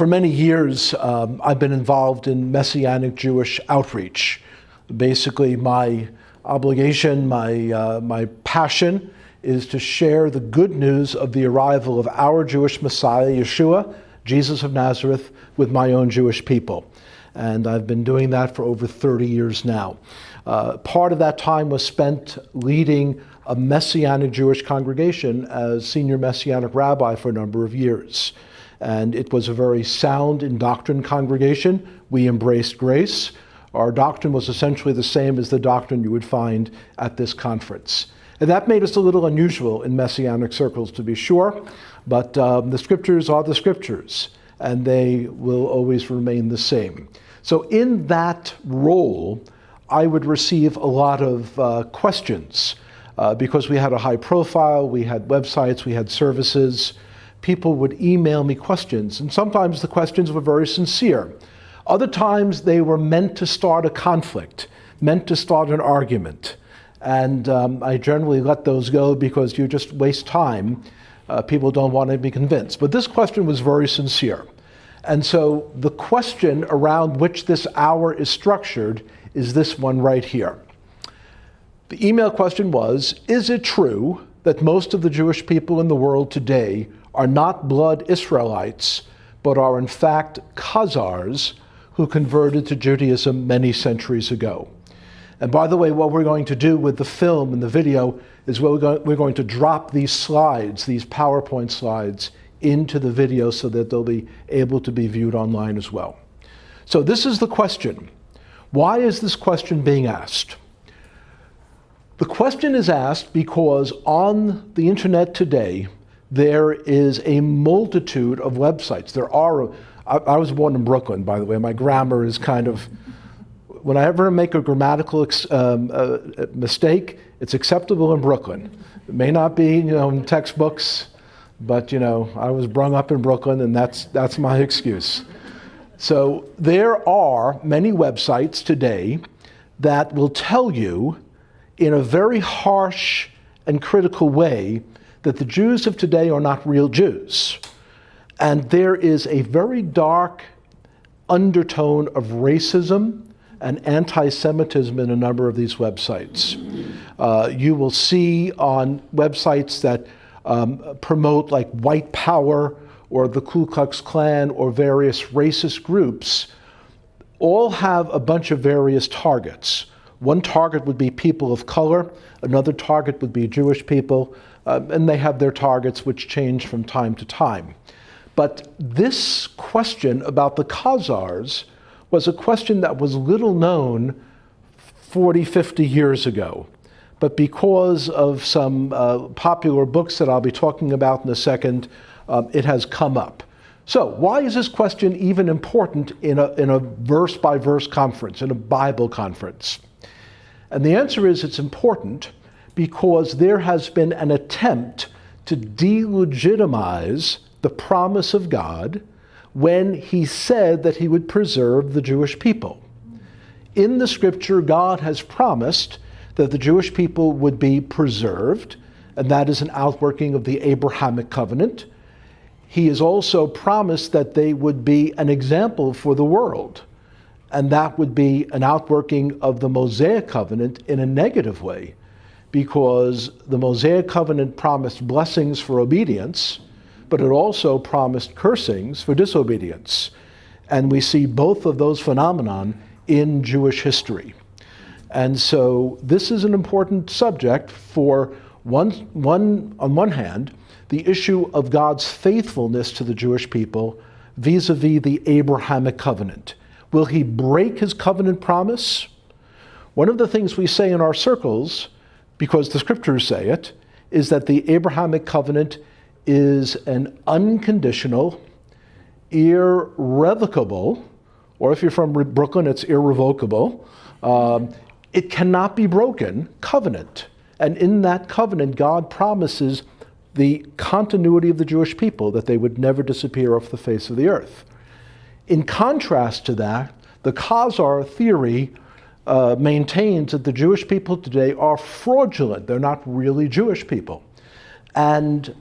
For many years, I've been involved in Messianic Jewish outreach. Basically, my obligation, my passion is to share the good news of the arrival of our Jewish Messiah, Yeshua, Jesus of Nazareth, with my own Jewish people. And I've been doing that for over 30 years now. Part of that time was spent leading a Messianic Jewish congregation as senior Messianic rabbi for a number of years. And it was a very sound in doctrine congregation. We embraced grace. Our doctrine was essentially the same as the doctrine you would find at this conference. And that made us a little unusual in Messianic circles, to be sure, but the scriptures are the scriptures, and they will always remain the same. So in that role, I would receive a lot of questions because we had a high profile, we had websites, we had services. People would email me questions, and sometimes the questions were very sincere. Other times they were meant to start a conflict, meant to start an argument. And I generally let those go because you just waste time. People don't want to be convinced. But this question was very sincere. And so the question around which this hour is structured is this one right here. The email question was, is it true that most of the Jewish people in the world today are not blood Israelites, but are in fact Khazars who converted to Judaism many centuries ago? And by the way, what we're going to do with the film and the video is we're going to drop these slides, these PowerPoint slides, into the video so that they'll be able to be viewed online as well. So this is the question. Why is this question being asked? The question is asked because on the internet today, there is a multitude of websites. I was born in Brooklyn, by the way. My grammar is kind of, when I ever make a grammatical mistake, it's acceptable in Brooklyn. It may not be, in textbooks, but I was brought up in Brooklyn, and that's my excuse. So there are many websites today that will tell you in a very harsh and critical way that the Jews of today are not real Jews. And there is a very dark undertone of racism and anti-Semitism in a number of these websites. You will see on websites that promote like white power or the Ku Klux Klan or various racist groups, all have a bunch of various targets. One target would be people of color, another target would be Jewish people, and they have their targets which change from time to time. But this question about the Khazars was a question that was little known 40, 50 years ago. But because of some popular books that I'll be talking about in a second, it has come up. So why is this question even important in a verse-by-verse conference, in a Bible conference? And the answer is it's important because there has been an attempt to delegitimize the promise of God when he said that he would preserve the Jewish people. In the scripture, God has promised that the Jewish people would be preserved, and that is an outworking of the Abrahamic covenant. He has also promised that they would be an example for the world, and that would be an outworking of the Mosaic covenant in a negative way, because the Mosaic covenant promised blessings for obedience, but it also promised cursings for disobedience. And we see both of those phenomenon in Jewish history. And so this is an important subject for on one hand, the issue of God's faithfulness to the Jewish people vis-a-vis the Abrahamic covenant. Will he break his covenant promise? One of the things we say in our circles, because the scriptures say it, is that the Abrahamic covenant is an unconditional, irrevocable, or if you're from Brooklyn, it's irrevocable, it cannot be broken covenant. And in that covenant, God promises the continuity of the Jewish people, that they would never disappear off the face of the earth. In contrast to that, the Khazar theory maintains that the Jewish people today are fraudulent. They're not really Jewish people. And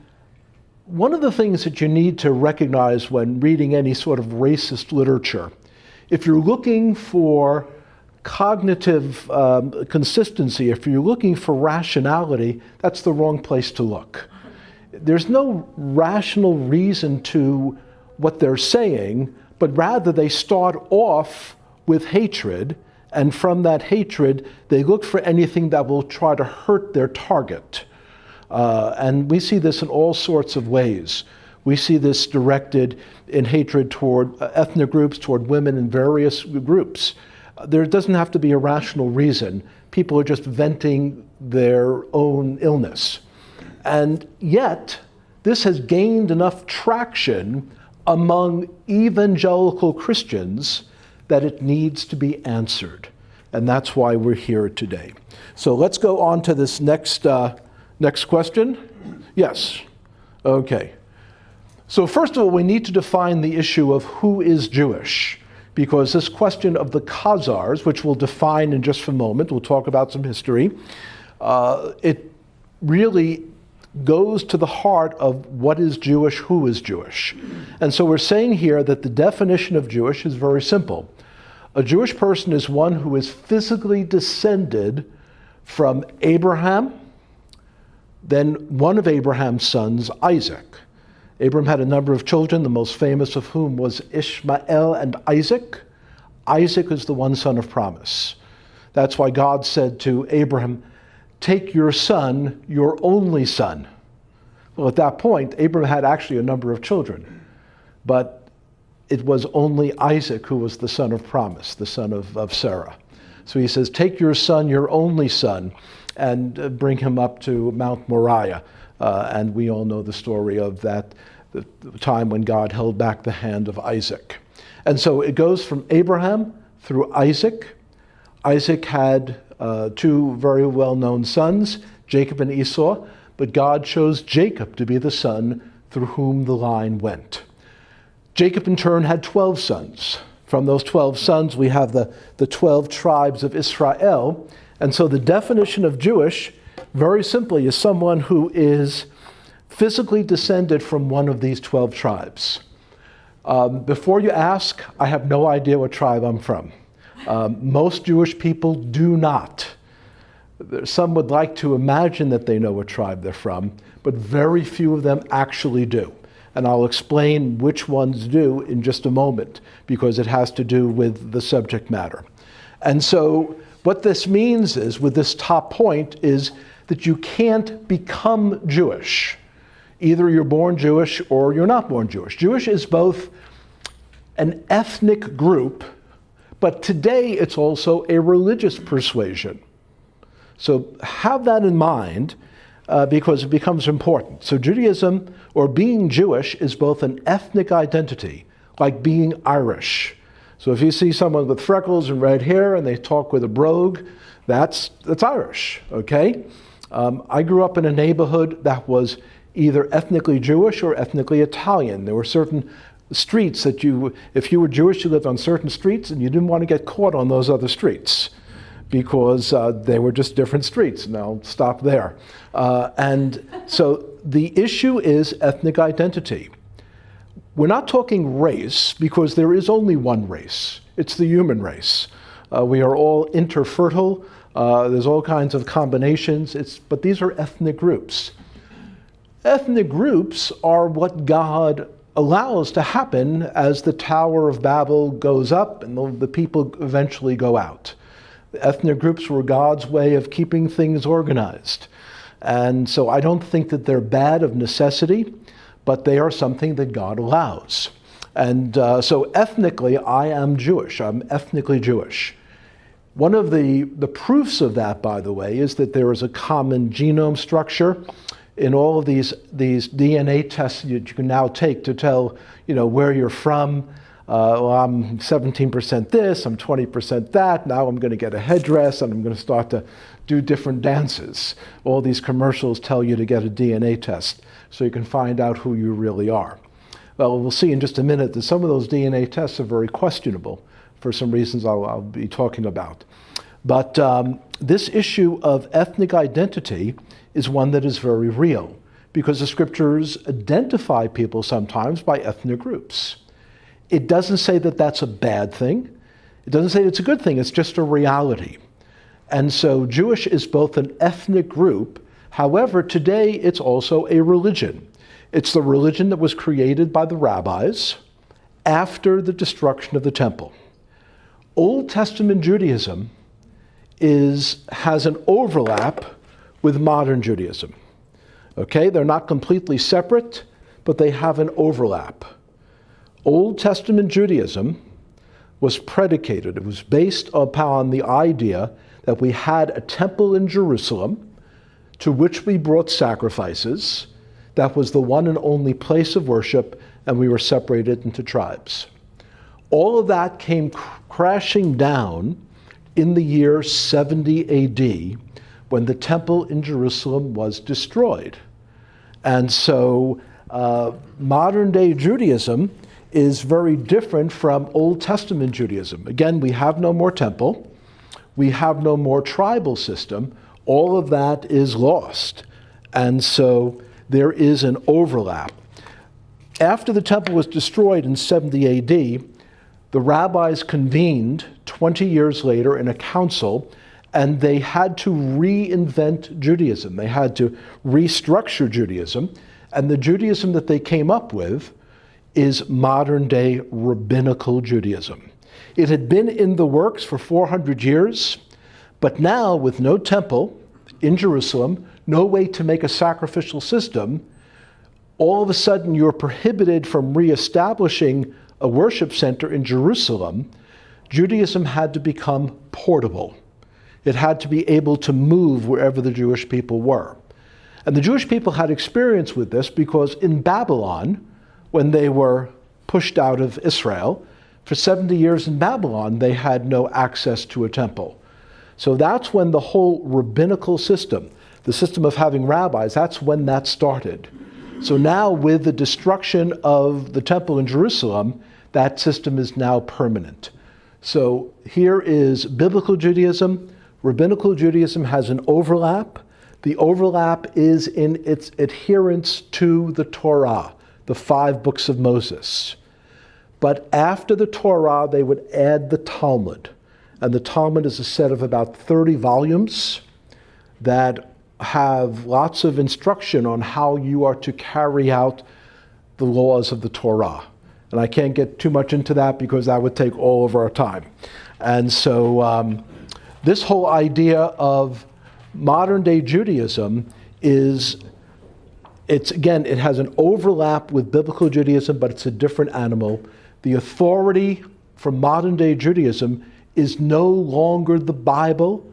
one of the things that you need to recognize when reading any sort of racist literature, if you're looking for cognitive consistency, if you're looking for rationality, that's the wrong place to look. There's no rational reason to what they're saying, but rather they start off with hatred, and from that hatred, they look for anything that will try to hurt their target. And we see this in all sorts of ways. We see this directed in hatred toward ethnic groups, toward women in various groups. There doesn't have to be a rational reason. People are just venting their own illness. And yet, this has gained enough traction among evangelical Christians that it needs to be answered. And that's why we're here today. So let's go on to this next question. Yes. Okay. So first of all, we need to define the issue of who is Jewish, because this question of the Khazars, which we'll define in just a moment, we'll talk about some history, it really goes to the heart of what is Jewish, who is Jewish. And so we're saying here that the definition of Jewish is very simple. A Jewish person is one who is physically descended from Abraham, then one of Abraham's sons, Isaac. Abraham had a number of children, the most famous of whom was Ishmael and Isaac. Isaac is the one son of promise. That's why God said to Abraham, "Take your son, your only son." Well, at that point, Abraham had actually a number of children, but it was only Isaac who was the son of promise, the son of Sarah. So he says, "Take your son, your only son, and bring him up to Mount Moriah." And we all know the story of that, the time when God held back the hand of Isaac. And so it goes from Abraham through Isaac. Isaac had two very well-known sons, Jacob and Esau, but God chose Jacob to be the son through whom the line went. Jacob in turn had 12 sons. From those 12 sons, we have the 12 tribes of Israel. And so the definition of Jewish, very simply, is someone who is physically descended from one of these 12 tribes. Before you ask, I have no idea what tribe I'm from. Most Jewish people do not. Some would like to imagine that they know what tribe they're from, but very few of them actually do. And I'll explain which ones do in just a moment, because it has to do with the subject matter. And so what this means is, with this top point, is that you can't become Jewish. Either you're born Jewish or you're not born Jewish. Jewish is both an ethnic group, but today it's also a religious persuasion. So have that in mind, because it becomes important. So Judaism, or being Jewish, is both an ethnic identity, like being Irish. So if you see someone with freckles and red hair and they talk with a brogue, that's Irish, okay? I grew up in a neighborhood that was either ethnically Jewish or ethnically Italian. There were certain streets that if you were Jewish, you lived on certain streets, and you didn't want to get caught on those other streets because they were just different streets. And I'll stop there. And so the issue is ethnic identity. We're not talking race, because there is only one race. It's the human race. We are all interfertile. There's all kinds of combinations, but these are ethnic groups. Ethnic groups are what God allows to happen as the Tower of Babel goes up and the people eventually go out. The ethnic groups were God's way of keeping things organized. And so I don't think that they're bad of necessity, but they are something that God allows. And so ethnically, I am Jewish. I'm ethnically Jewish. One of the proofs of that, by the way, is that there is a common genome structure in all of these DNA tests that you can now take to tell, where you're from. Well, I'm 17% this, I'm 20% that, now I'm going to get a headdress and I'm going to start to do different dances. All these commercials tell you to get a DNA test so you can find out who you really are. Well, we'll see in just a minute that some of those DNA tests are very questionable for some reasons I'll be talking about. But this issue of ethnic identity is one that is very real. because the scriptures identify people sometimes by ethnic groups. It doesn't say that that's a bad thing. It doesn't say it's a good thing. It's just a reality. And so Jewish is both an ethnic group. However, today it's also a religion. It's the religion that was created by the rabbis after the destruction of the temple. Old Testament Judaism has an overlap with modern Judaism. Okay, they're not completely separate, but they have an overlap. Old Testament Judaism was predicated, it was based upon the idea that we had a temple in Jerusalem to which we brought sacrifices. That was the one and only place of worship, and we were separated into tribes. All of that came crashing down in the year 70 AD when the temple in Jerusalem was destroyed. And so modern day Judaism is very different from Old Testament Judaism. Again, we have no more temple. We have no more tribal system. All of that is lost. And so there is an overlap. After the temple was destroyed in 70 AD, the rabbis convened 20 years later in a council, and they had to reinvent Judaism. They had to restructure Judaism. And the Judaism that they came up with is modern day rabbinical Judaism. It had been in the works for 400 years, but now with no temple in Jerusalem, no way to make a sacrificial system, all of a sudden you're prohibited from reestablishing a worship center in Jerusalem. Judaism had to become portable. It had to be able to move wherever the Jewish people were. And the Jewish people had experience with this because in Babylon, when they were pushed out of Israel, for 70 years in Babylon, they had no access to a temple. So that's when the whole rabbinical system, the system of having rabbis, that's when that started. So now with the destruction of the temple in Jerusalem, that system is now permanent. So here is biblical Judaism. Rabbinical Judaism has an overlap. The overlap is in its adherence to the Torah, the 5 books of Moses. But after the Torah, they would add the Talmud. And the Talmud is a set of about 30 volumes that have lots of instruction on how you are to carry out the laws of the Torah. And I can't get too much into that because that would take all of our time. And so this whole idea of modern day Judaism it has an overlap with biblical Judaism, but it's a different animal. The authority for modern day Judaism is no longer the Bible.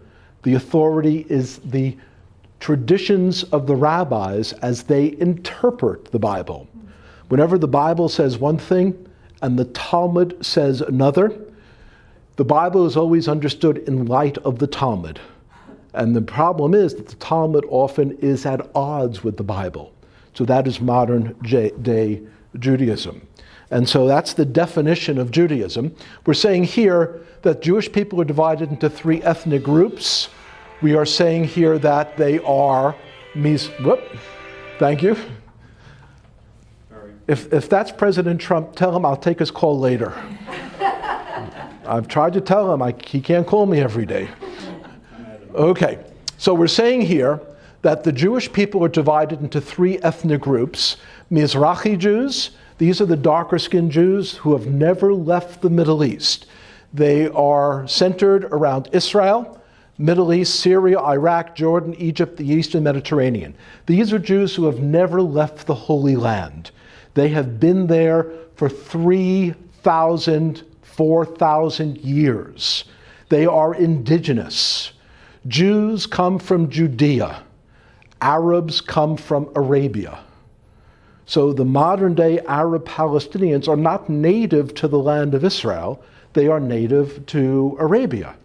The authority is the traditions of the rabbis as they interpret the Bible. Whenever the Bible says one thing and the Talmud says another, the Bible is always understood in light of the Talmud. And the problem is that the Talmud often is at odds with the Bible. So that is modern day Judaism. And so that's the definition of Judaism. We're saying here that Jewish people are divided into 3 ethnic groups. We are saying here that they are thank you. If that's President Trump, tell him I'll take his call later. I've tried to tell him he can't call me every day. Okay, so we're saying here that the Jewish people are divided into 3 ethnic groups. Mizrahi Jews, these are the darker-skinned Jews who have never left the Middle East. They are centered around Israel, Middle East, Syria, Iraq, Jordan, Egypt, the Eastern Mediterranean. These are Jews who have never left the Holy Land. They have been there for 3,000, 4,000 years. They are indigenous. Jews come from Judea. Arabs come from Arabia. So the modern day Arab Palestinians are not native to the land of Israel. They are native to Arabia.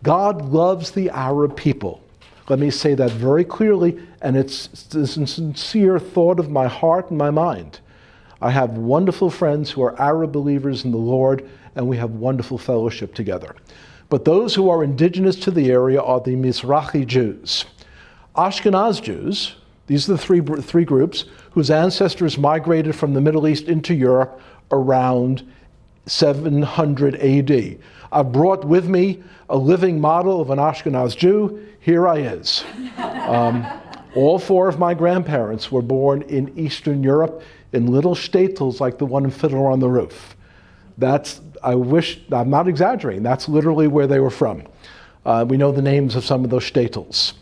God loves the Arab people. Let me say that very clearly, and it's a sincere thought of my heart and my mind. I have wonderful friends who are Arab believers in the Lord, and we have wonderful fellowship together. But those who are indigenous to the area are the Mizrahi Jews. Ashkenaz Jews, These are the three groups whose ancestors migrated from the Middle East into Europe around 700 AD. I brought with me a living model of an Ashkenaz Jew. Here I is. All four of my grandparents were born in Eastern Europe in little shtetls like the one in Fiddler on the Roof. I'm not exaggerating, that's literally where they were from. We know the names of some of those shtetls.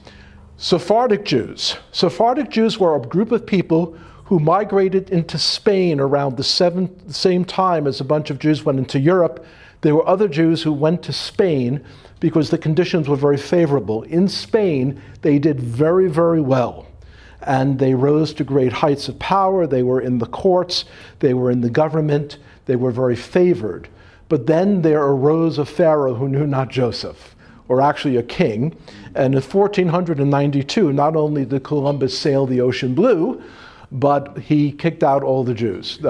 Sephardic Jews. Sephardic Jews were a group of people who migrated into Spain around the same time as a bunch of Jews went into Europe. There were other Jews who went to Spain because the conditions were very favorable. In Spain, they did very, very well. And they rose to great heights of power. They were in the courts. They were in the government. They were very favored. But then there arose a pharaoh who knew not Joseph, or actually a king. And in 1492, not only did Columbus sail the ocean blue, but he kicked out all the Jews.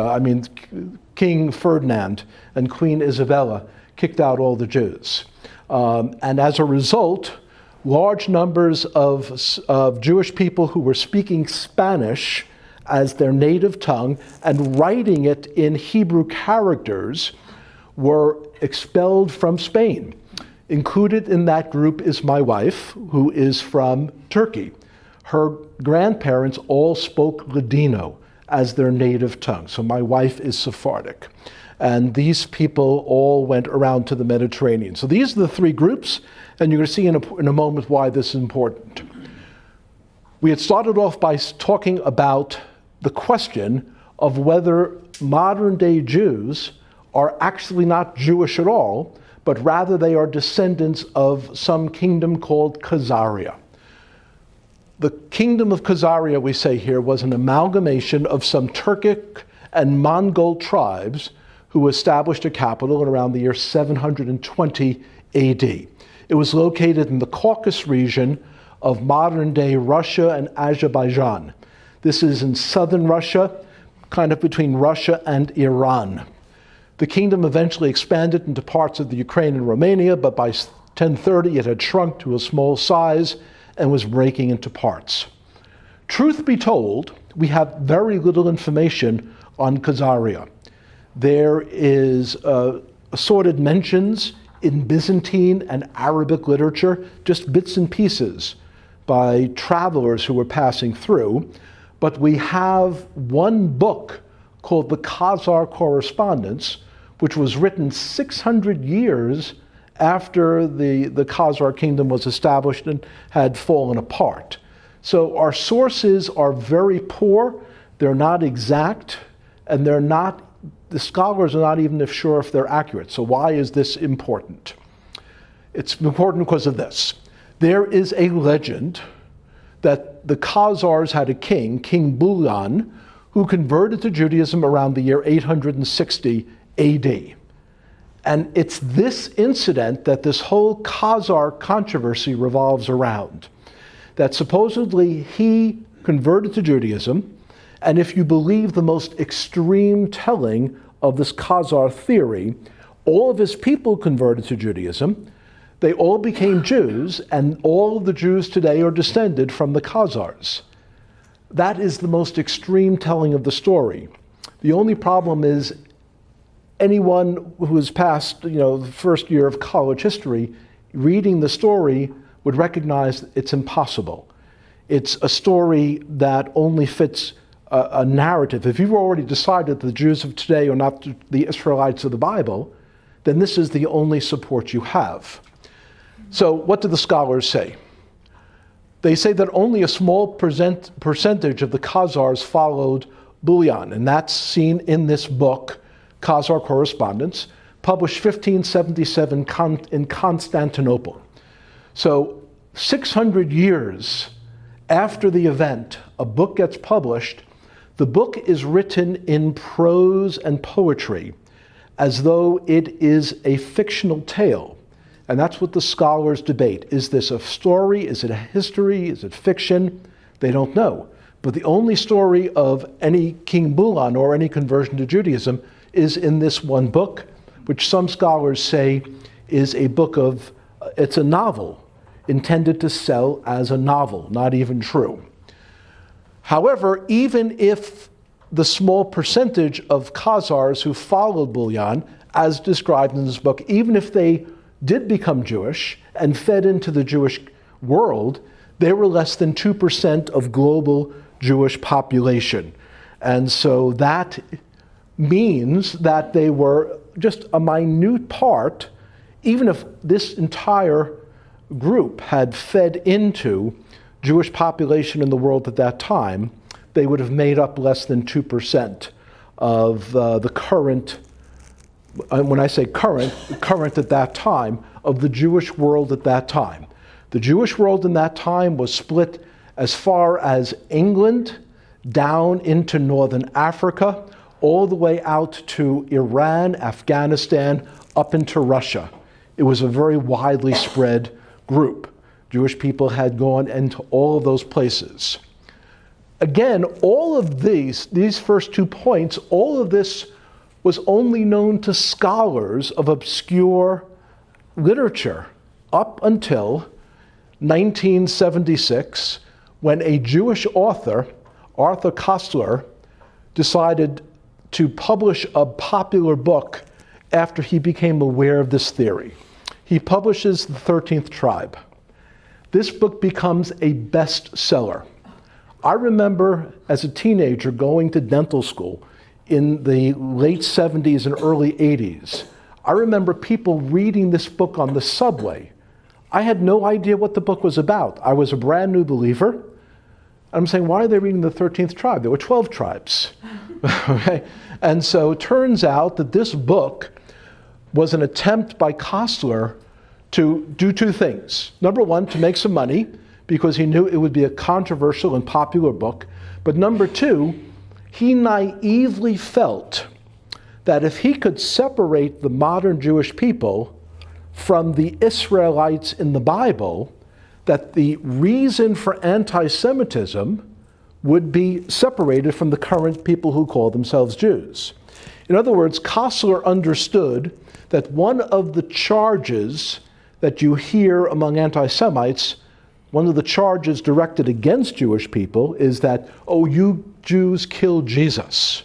King Ferdinand and Queen Isabella kicked out all the Jews. And as a result, large numbers of Jewish people who were speaking Spanish as their native tongue and writing it in Hebrew characters were expelled from Spain. Included in that group is my wife, who is from Turkey. Her grandparents all spoke Ladino as their native tongue. So my wife is Sephardic. And these people all went around to the Mediterranean. So these are the three groups, and you're going to see in a moment why this is important. We had started off by talking about the question of whether modern-day Jews are actually not Jewish at all, but rather they are descendants of some kingdom called Khazaria. The kingdom of Khazaria, we say here, was an amalgamation of some Turkic and Mongol tribes who established a capital in around the year 720 AD. It was located in the Caucasus region of modern-day Russia and Azerbaijan. This is in southern Russia, kind of between Russia and Iran. The kingdom eventually expanded into parts of the Ukraine and Romania, but by 1030 it had shrunk to a small size and was breaking into parts. Truth be told, we have very little information on Khazaria. There is assorted mentions in Byzantine and Arabic literature, just bits and pieces by travelers who were passing through. But we have one book called the Khazar Correspondence, which was written 600 years after the Khazar kingdom was established and had fallen apart. So our sources are very poor, they're not exact, and the scholars are not even sure if they're accurate. So why is this important? It's important because of this. There is a legend that the Khazars had a king, King Bulan, who converted to Judaism around the year 860 AD. And it's this incident that this whole Khazar controversy revolves around. That supposedly he converted to Judaism, and if you believe the most extreme telling of this Khazar theory, all of his people converted to Judaism, they all became Jews, and all of the Jews today are descended from the Khazars. That is the most extreme telling of the story. The only problem is anyone who has passed, the first year of college history, reading the story would recognize it's impossible. It's a story that only fits a narrative. If you've already decided that the Jews of today are not the Israelites of the Bible, then this is the only support you have. So what do the scholars say? They say that only a small percentage of the Khazars followed Bulan, and that's seen in this book, Khazar Correspondence, published 1577 in Constantinople. So 600 years after the event, a book gets published. The book is written in prose and poetry, as though it is a fictional tale. And that's what the scholars debate. Is this a story? Is it a history? Is it fiction? They don't know. But the only story of any King Bulan or any conversion to Judaism is in this one book, which some scholars say is it's a novel intended to sell as a novel, not even true. However, even if the small percentage of Khazars who followed Bulyan, as described in this book, even if they did become Jewish and fed into the Jewish world, they were less than 2% of global Jewish population. And so that means that they were just a minute part, even if this entire group had fed into Jewish population in the world at that time, they would have made up less than 2% of the current, when I say current at that time, of the Jewish world at that time. The Jewish world in that time was split as far as England, down into northern Africa, all the way out to Iran, Afghanistan, up into Russia. It was a very widely spread group. Jewish people had gone into all of those places. Again, all of these first 2 points, all of this was only known to scholars of obscure literature up until 1976, when a Jewish author, Arthur Koestler, decided to publish a popular book after he became aware of this theory. He publishes The 13th Tribe. This book becomes a bestseller. I remember as a teenager going to dental school in the late 70s and early 80s. I remember people reading this book on the subway. I had no idea what the book was about. I was a brand new believer. I'm saying, why are they reading the 13th tribe? There were 12 tribes. Okay? And so it turns out that this book was an attempt by Koestler to do 2 things. Number one, to make some money, because he knew it would be a controversial and popular book. But number 2, he naively felt that if he could separate the modern Jewish people from the Israelites in the Bible, that the reason for anti-Semitism would be separated from the current people who call themselves Jews. In other words, Koestler understood that one of the charges that you hear among anti-Semites, one of the charges directed against Jewish people is that, oh, you Jews killed Jesus,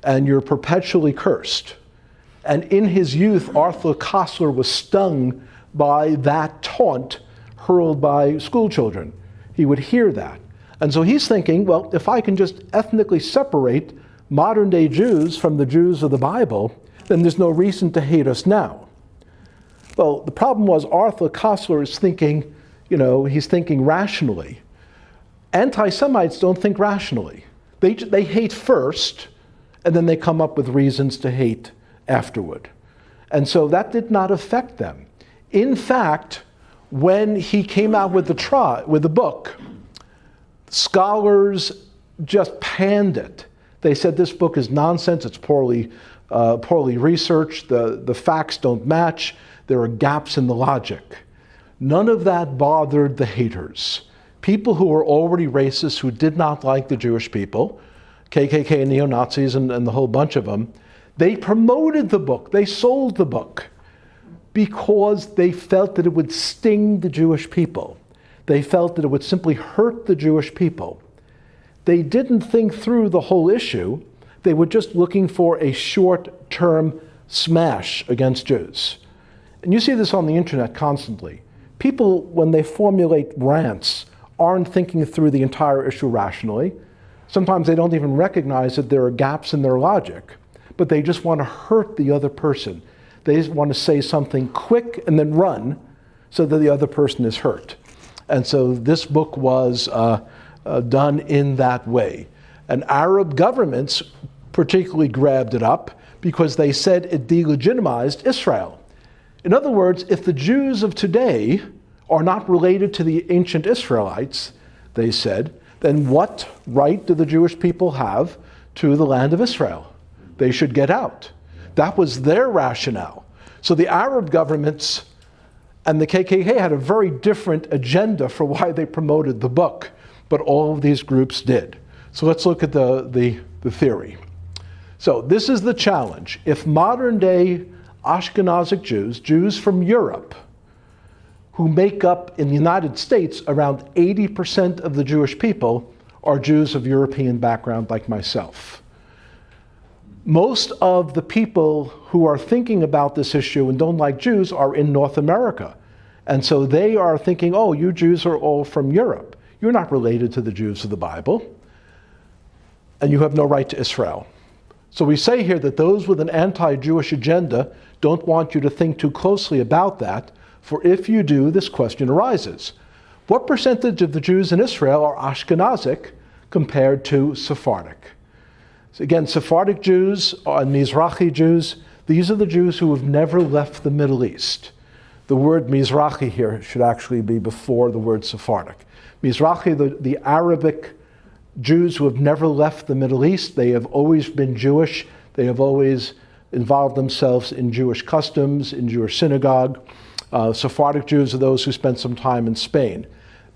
and you're perpetually cursed. And in his youth, Arthur Koestler was stung by that taunt hurled by school children. He would hear that. And so he's thinking, well, if I can just ethnically separate modern-day Jews from the Jews of the Bible, then there's no reason to hate us now. Well, the problem was Arthur Koestler is thinking, he's thinking rationally. Anti-Semites don't think rationally. They hate first, and then they come up with reasons to hate afterward. And so that did not affect them. In fact, when he came out with the book, scholars just panned it. They said this book is nonsense, it's poorly researched, the facts don't match, there are gaps in the logic. None of that bothered the haters. People who were already racist, who did not like the Jewish people, KKK and neo-Nazis and the whole bunch of them, they promoted the book, they sold the book, because they felt that it would sting the Jewish people. They felt that it would simply hurt the Jewish people. They didn't think through the whole issue. They were just looking for a short-term smash against Jews. And you see this on the internet constantly. People, when they formulate rants, aren't thinking through the entire issue rationally. Sometimes they don't even recognize that there are gaps in their logic, but they just want to hurt the other person. They just want to say something quick and then run so that the other person is hurt. And so this book was done in that way. And Arab governments particularly grabbed it up because they said it delegitimized Israel. In other words, if the Jews of today are not related to the ancient Israelites, they said, then what right do the Jewish people have to the land of Israel? They should get out. That was their rationale. So the Arab governments and the KKK had a very different agenda for why they promoted the book, but all of these groups did. So let's look at the theory. So this is the challenge. If modern-day Ashkenazic Jews, Jews from Europe, who make up in the United States around 80% of the Jewish people, are Jews of European background like myself. Most of the people who are thinking about this issue and don't like Jews are in North America. And so they are thinking, oh, you Jews are all from Europe. You're not related to the Jews of the Bible, and you have no right to Israel. So we say here that those with an anti-Jewish agenda don't want you to think too closely about that, for if you do, this question arises. What percentage of the Jews in Israel are Ashkenazic compared to Sephardic? So again, Sephardic Jews and Mizrahi Jews, these are the Jews who have never left the Middle East. The word Mizrahi here should actually be before the word Sephardic. Mizrahi, the Arabic Jews who have never left the Middle East. They have always been Jewish. They have always involved themselves in Jewish customs, in Jewish synagogue. Sephardic Jews are those who spent some time in Spain.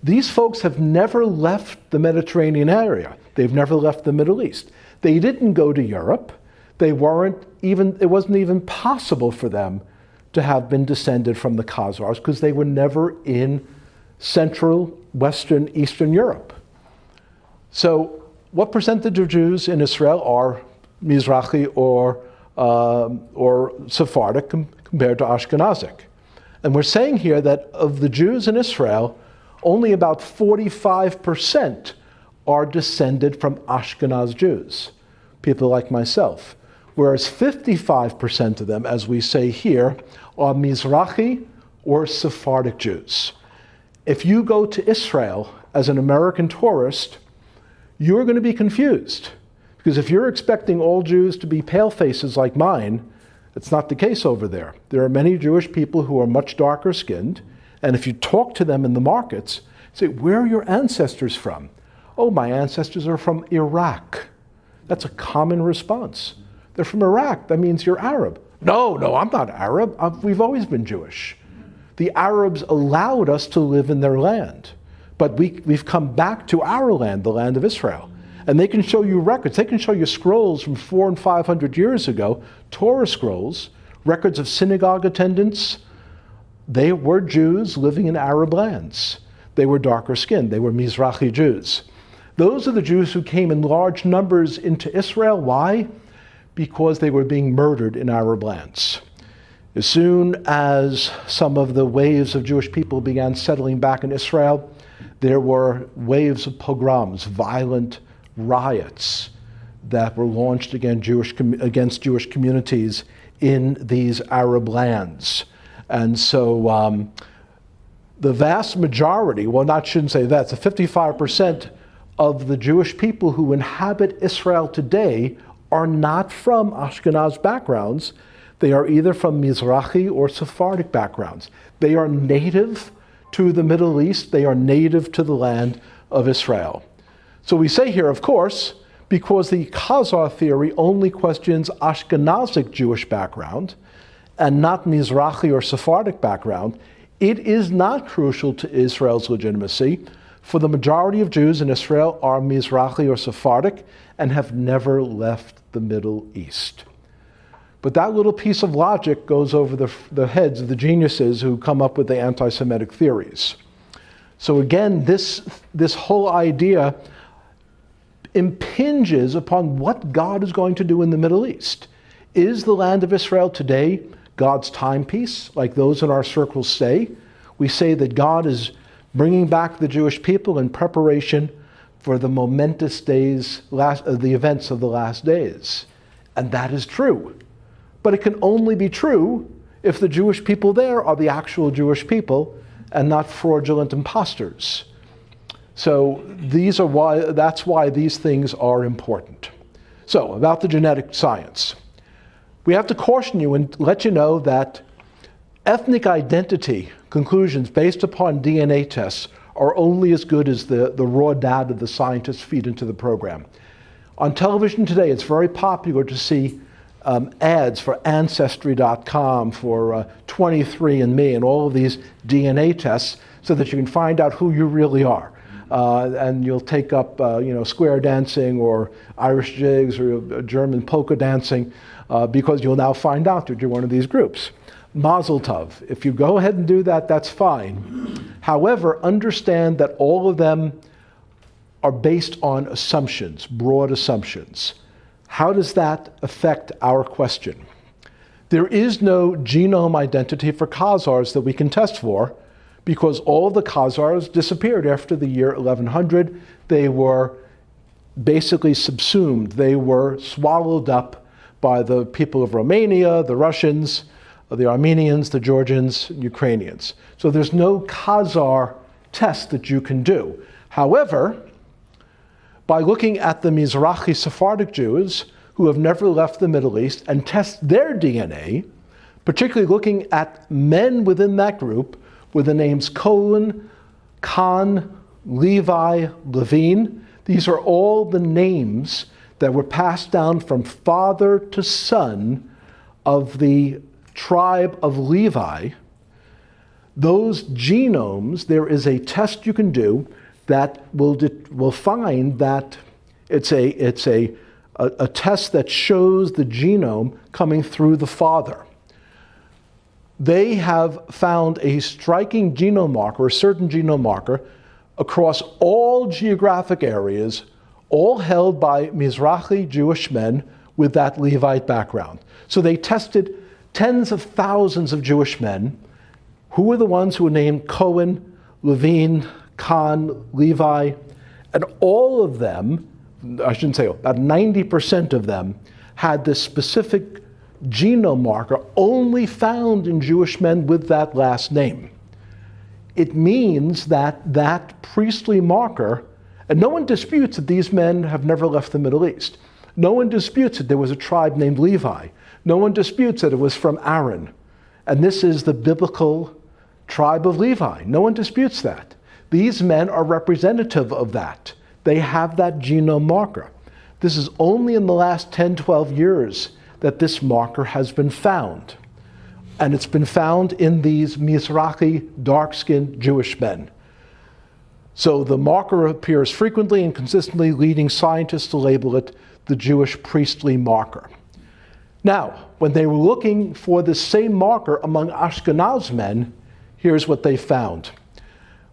These folks have never left the Mediterranean area. They've never left the Middle East. They didn't go to Europe. It wasn't even possible for them to have been descended from the Khazars because they were never in Central, Western, Eastern Europe. So what percentage of Jews in Israel are Mizrahi or Sephardic compared to Ashkenazic? And we're saying here that of the Jews in Israel, only about 45% are descended from Ashkenaz Jews, people like myself, whereas 55% of them, as we say here, are Mizrahi or Sephardic Jews. If you go to Israel as an American tourist, you're going to be confused, because if you're expecting all Jews to be pale faces like mine, it's not the case over there. There are many Jewish people who are much darker skinned, and if you talk to them in the markets, say, where are your ancestors from? Oh, my ancestors are from Iraq. That's a common response. They're from Iraq. That means you're Arab. No, I'm not Arab. We've always been Jewish. The Arabs allowed us to live in their land, but we've come back to our land, the land of Israel. And they can show you records. They can show you scrolls from 400 and 500 years ago, Torah scrolls, records of synagogue attendance. They were Jews living in Arab lands. They were darker skinned. They were Mizrahi Jews. Those are the Jews who came in large numbers into Israel. Why? Because they were being murdered in Arab lands. As soon as some of the waves of Jewish people began settling back in Israel, there were waves of pogroms, violent riots that were launched against Jewish communities in these Arab lands. And so the vast majority, shouldn't say that, it's 55% of the Jewish people who inhabit Israel today are not from Ashkenaz backgrounds. They are either from Mizrahi or Sephardic backgrounds. They are native to the Middle East. They are native to the land of Israel. So we say here, of course, because the Khazar theory only questions Ashkenazic Jewish background and not Mizrahi or Sephardic background, it is not crucial to Israel's legitimacy, for the majority of Jews in Israel are Mizrahi or Sephardic and have never left the Middle East. But that little piece of logic goes over the heads of the geniuses who come up with the anti-Semitic theories. So again, this whole idea impinges upon what God is going to do in the Middle East. Is the land of Israel today God's timepiece, like those in our circles say? We say that God is bringing back the Jewish people in preparation for the momentous days, the events of the last days. And that is true. But it can only be true if the Jewish people there are the actual Jewish people and not fraudulent imposters. So that's why these things are important. So, about the genetic science. We have to caution you and let you know that ethnic identity conclusions based upon DNA tests are only as good as the raw data the scientists feed into the program. On television today, it's very popular to see ads for Ancestry.com, for 23andMe, and all of these DNA tests so that you can find out who you really are. And you'll take up square dancing or Irish jigs or German polka dancing because you'll now find out that you're one of these groups. Mazel tov. If you go ahead and do that, that's fine. However, understand that all of them are based on assumptions, broad assumptions. How does that affect our question? There is no genome identity for Khazars that we can test for, because all the Khazars disappeared after the year 1100. They were basically subsumed. They were swallowed up by the people of Romania, the Russians, the Armenians, the Georgians, Ukrainians. So there's no Khazar test that you can do. However, by looking at the Mizrahi Sephardic Jews who have never left the Middle East and test their DNA, particularly looking at men within that group with the names Cohen, Khan, Levi, Levine, these are all the names that were passed down from father to son of the tribe of Levi. Those genomes, there is a test you can do that will find that it's a test that shows the genome coming through the father. They have found a striking genome marker, a certain genome marker, across all geographic areas, all held by Mizrahi Jewish men with that Levite background. So they tested tens of thousands of Jewish men. Who were the ones who were named Cohen, Levine, Khan, Levi? And all of them, I shouldn't say, about 90% of them had this specific genome marker only found in Jewish men with that last name. It means that that priestly marker, and no one disputes that these men have never left the Middle East. No one disputes that there was a tribe named Levi. No one disputes that it was from Aaron. And this is the biblical tribe of Levi. No one disputes that. These men are representative of that. They have that genome marker. This is only in the last 10, 12 years that this marker has been found. And it's been found in these Mizrahi, dark-skinned Jewish men. So the marker appears frequently and consistently, leading scientists to label it the Jewish priestly marker. Now, when they were looking for the same marker among Ashkenaz men, here's what they found.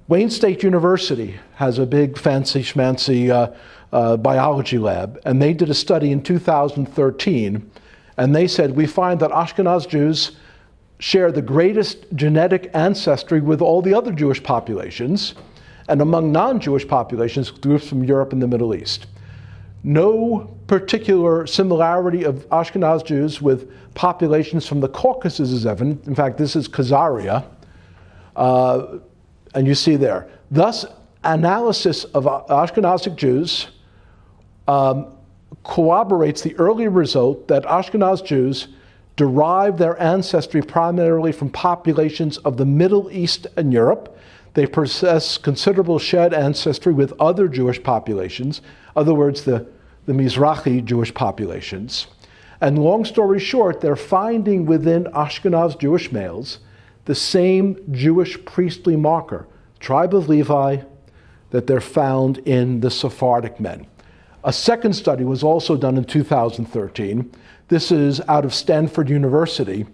Wayne State University has a big fancy schmancy biology lab, and they did a study in 2013, and they said, we find that Ashkenaz Jews share the greatest genetic ancestry with all the other Jewish populations, and among non-Jewish populations, groups from Europe and the Middle East. No particular similarity of Ashkenaz Jews with populations from the Caucasus is evident. In fact, this is Khazaria, and you see there. Thus, analysis of Ashkenazic Jews corroborates the early result that Ashkenaz Jews derive their ancestry primarily from populations of the Middle East and Europe. They possess considerable shared ancestry with other Jewish populations, in other words, the Mizrahi Jewish populations. And long story short, they're finding within Ashkenaz Jewish males the same Jewish priestly marker, tribe of Levi, that they're found in the Sephardic men. A second study was also done in 2013. This is out of Stanford University.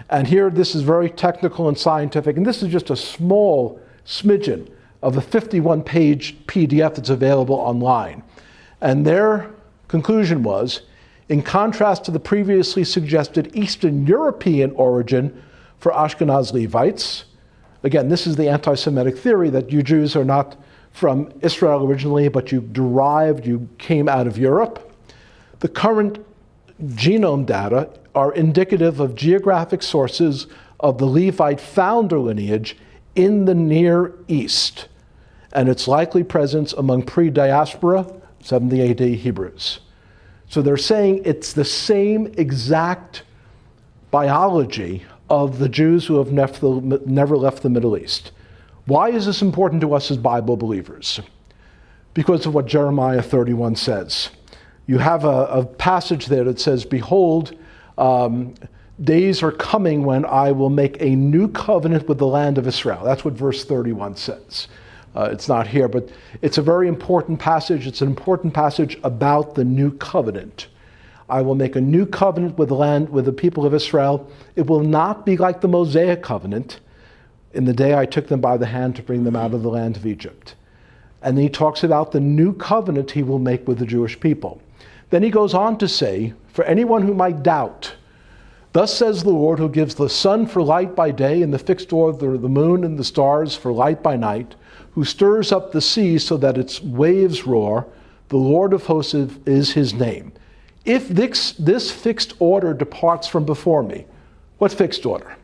And here, this is very technical and scientific. And this is just a small smidgen of a 51-page PDF that's available online. And their conclusion was, in contrast to the previously suggested Eastern European origin for Ashkenaz Levites, again, this is the anti-Semitic theory that you Jews are not from Israel originally, but you came out of Europe. The current genome data are indicative of geographic sources of the Levite founder lineage in the Near East, and its likely presence among pre-diaspora 70 AD Hebrews. So they're saying it's the same exact biology of the Jews who have never left the Middle East. Why is this important to us as Bible believers? Because of what Jeremiah 31 says. You have a passage there that says, behold, days are coming when I will make a new covenant with the land of Israel. That's what verse 31 says. It's not here, but it's a very important passage. It's an important passage about the new covenant. I will make a new covenant with the land, with the people of Israel. It will not be like the Mosaic covenant in the day I took them by the hand to bring them out of the land of Egypt. And then he talks about the new covenant he will make with the Jewish people. Then he goes on to say, for anyone who might doubt, thus says the Lord, who gives the sun for light by day and the fixed order of the moon and the stars for light by night, who stirs up the sea so that its waves roar, the Lord of hosts is his name. If this fixed order departs from before me, what fixed order?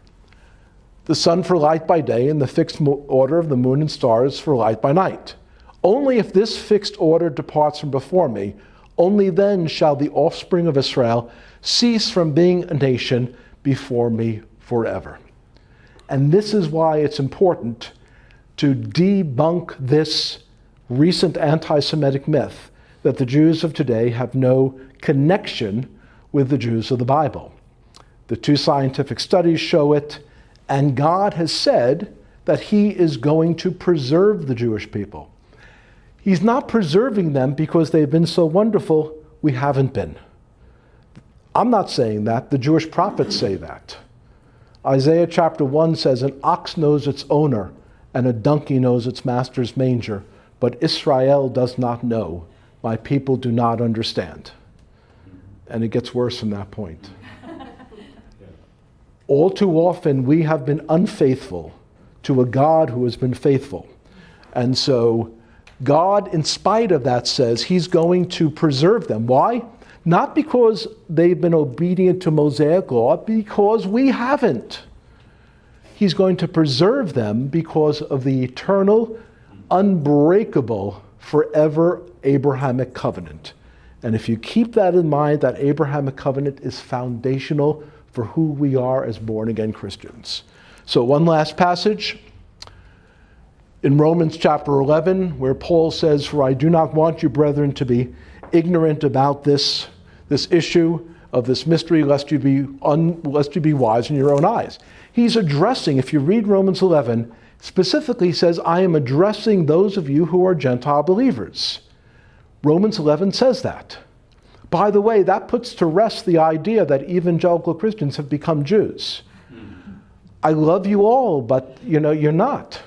The sun for light by day and the fixed order of the moon and stars for light by night. Only if this fixed order departs from before me, only then shall the offspring of Israel cease from being a nation before me forever. And this is why it's important to debunk this recent anti-Semitic myth that the Jews of today have no connection with the Jews of the Bible. The two scientific studies show it, and God has said that he is going to preserve the Jewish people. He's not preserving them because they've been so wonderful. We haven't been. I'm not saying that. The Jewish prophets say that. Isaiah chapter 1 says, an ox knows its owner, and a donkey knows its master's manger, but Israel does not know. My people do not understand. And it gets worse from that point. All too often, we have been unfaithful to a God who has been faithful. And so God, in spite of that, says he's going to preserve them. Why? Not because they've been obedient to Mosaic law, because we haven't. He's going to preserve them because of the eternal, unbreakable, forever Abrahamic covenant. And if you keep that in mind, that Abrahamic covenant is foundational for who we are as born-again Christians. So one last passage. In Romans chapter 11, where Paul says, for I do not want you, brethren, to be ignorant about this issue of this mystery, lest you be wise in your own eyes. He's addressing, if you read Romans 11, specifically says, I am addressing those of you who are Gentile believers. Romans 11 says that. By the way, that puts to rest the idea that evangelical Christians have become Jews. I love you all, but you're not.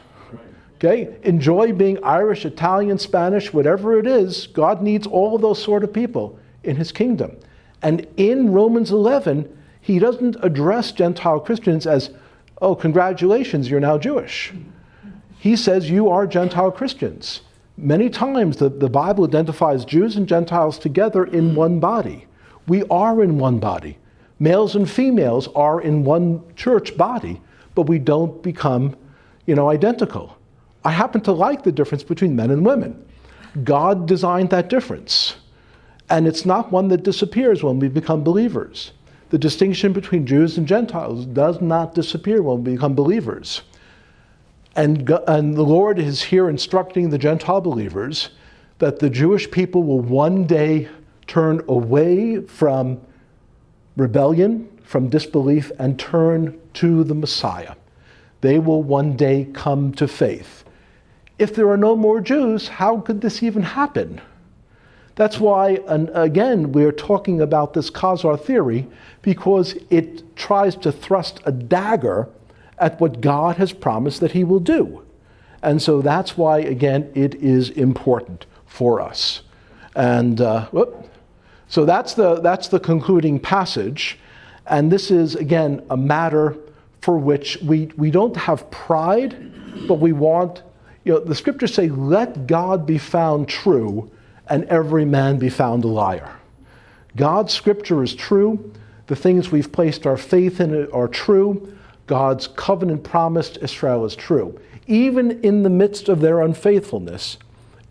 Okay? Enjoy being Irish, Italian, Spanish, whatever it is. God needs all of those sort of people in his kingdom. And in Romans 11, he doesn't address Gentile Christians as, oh, congratulations, you're now Jewish. He says you are Gentile Christians. Many times the Bible identifies Jews and Gentiles together in one body. We are in one body. Males and females are in one church body, but we don't become, identical. I happen to like the difference between men and women. God designed that difference. And it's not one that disappears when we become believers. The distinction between Jews and Gentiles does not disappear when we become believers. And the Lord is here instructing the Gentile believers that the Jewish people will one day turn away from rebellion, from disbelief, and turn to the Messiah. They will one day come to faith. If there are no more Jews, how could this even happen? That's why, and again, we're talking about this Khazar theory, because it tries to thrust a dagger at what God has promised that he will do. And so that's why, again, it is important for us. And so that's the concluding passage. And this is, again, a matter for which we don't have pride, but we want, the scriptures say, let God be found true and every man be found a liar. God's scripture is true. The things we've placed our faith in are true. God's covenant promise to Israel is true. Even in the midst of their unfaithfulness,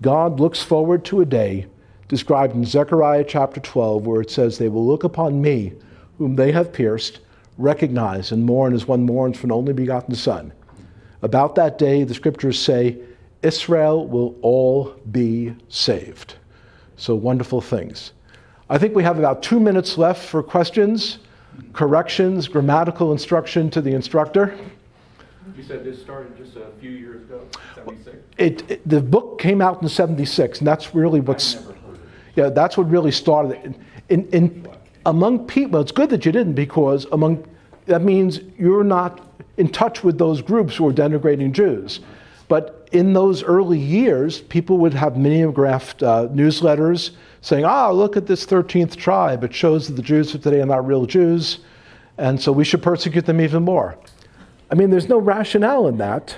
God looks forward to a day described in Zechariah chapter 12, where it says, they will look upon me, whom they have pierced, recognize and mourn as one mourns for an only begotten son. About that day, the scriptures say, Israel will all be saved. So wonderful things. I think we have about 2 minutes left for questions, corrections, grammatical instruction to the instructor. You said this started just a few years ago, 76? The book came out in 76, and that's really that's what really started it. Among people, it's good that you didn't, because that means you're not in touch with those groups who are denigrating Jews. But in those early years, people would have mimeographed newsletters saying, look at this 13th tribe. It shows that the Jews of today are not real Jews, and so we should persecute them even more. I mean, there's no rationale in that,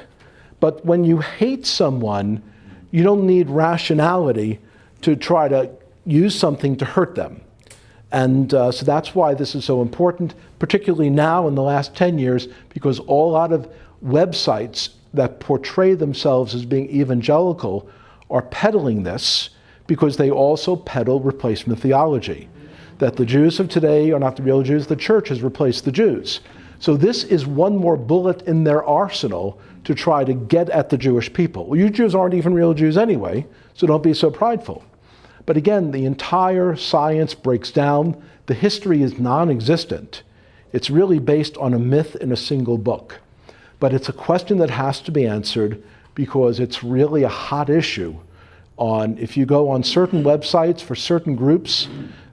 but when you hate someone, you don't need rationality to try to use something to hurt them. And so that's why this is so important, particularly now in the last 10 years, because a lot of websites that portray themselves as being evangelical are peddling this, because they also peddle replacement theology. That the Jews of today are not the real Jews, the church has replaced the Jews. So this is one more bullet in their arsenal to try to get at the Jewish people. Well, you Jews aren't even real Jews anyway, so don't be so prideful. But again, the entire science breaks down. The history is non-existent. It's really based on a myth in a single book. But it's a question that has to be answered because it's really a hot issue. If you go on certain websites for certain groups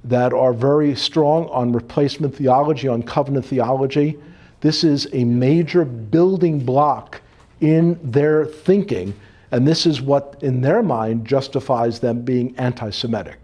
that are very strong on replacement theology, on covenant theology, this is a major building block in their thinking, and this is what, in their mind, justifies them being anti-Semitic.